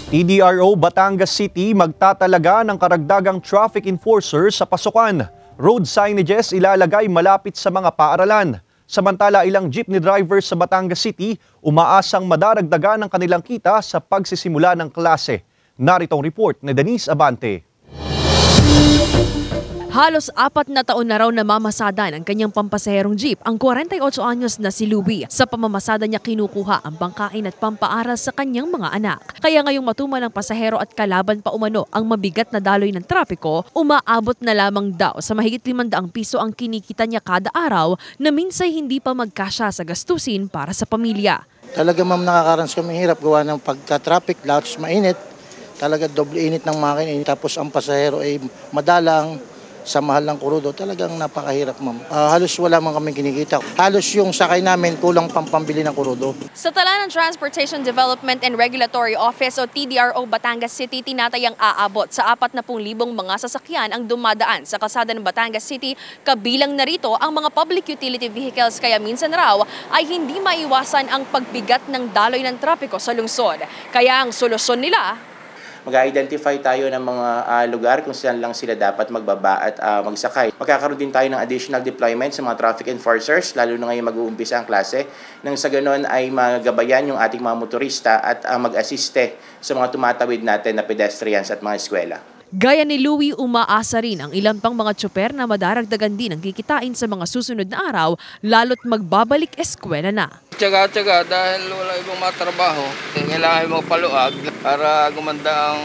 TDRO Batangas City magtatalaga ng karagdagang traffic enforcer sa pasukan. Road signages ilalagay malapit sa mga paaralan. Samantala, ilang jeepney drivers sa Batangas City umaasang madaragdagan ng kanilang kita sa pagsisimula ng klase. Narito ang report ni Denise Abante. Halos 4 na taon na raw namamasada ng kanyang pampasaherong jeep ang 48 anyos na si Louie. Sa pamamasada niya kinukuha ang pangkain at pampaaral sa kanyang mga anak. Kaya ngayong matumal ang pasahero at kalaban pa umano ang mabigat na daloy ng trapiko, umaabot na lamang daw sa mahigit 500 piso ang kinikita niya kada araw na minsay hindi pa magkasya sa gastusin para sa pamilya. Talaga ma'am, nakakaranas kami hirap gawa ng pagka-traffic, lahat mainit. Talaga doble init ng makina, tapos ang pasahero ay madalang. Sa mahal ng kurudo, talagang napakahirap ma'am. Halos wala man kami kinikita. Halos yung sakay namin kulang pampambili ng kurudo. Sa tala ng Transportation Development and Regulatory Office o TDRO Batangas City, tinatayang aabot sa 40,000 mga sasakyan ang dumadaan sa kalsada ng Batangas City. Kabilang na rito ang mga public utility vehicles, kaya minsan raw ay hindi maiwasan ang pagbigat ng daloy ng trapiko sa lungsod. Kaya ang solusyon nila, mag-identify tayo ng mga lugar kung saan lang sila dapat magbaba at magsakay. Magkakaroon din tayo ng additional deployment sa mga traffic enforcers, lalo na ngayon mag-uumpisa ang klase. Nang sa ganon ay magabayan yung ating mga motorista at mag-asiste sa mga tumatawid natin na pedestrians at mga eskwela. Gaya ni Louie, umaasa rin ang ilan pang mga tsoper na madaragdagan din ang kikitain sa mga susunod na araw, lalo't magbabalik eskwela na. Tsaga-tsaga dahil wala ibang matrabaho, kailangan mo paluag para gumanda ang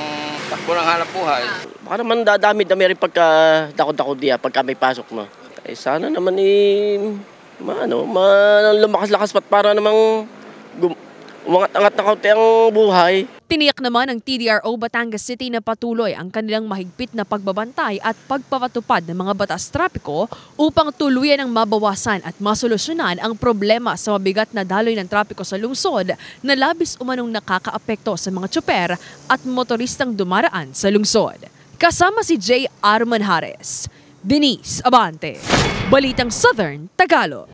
takbo ng hanap buhay. Baka naman dadamit na meron pagka dako-dako diya, pagka may pasok mo. Eh sana naman lumakas-lakas pat para namang umangat-angat na kaunti ang buhay. Tiniyak naman ng TDRO Batangas City na patuloy ang kanilang mahigpit na pagbabantay at pagpapatupad ng mga batas trapiko upang tuluyan ang mabawasan at masolusyonan ang problema sa mabigat na daloy ng trapiko sa lungsod na labis umanong nakakaapekto sa mga tsoper at motoristang dumaraan sa lungsod. Kasama si J. Arman Hares, Denise Abante, Balitang Southern Tagalog.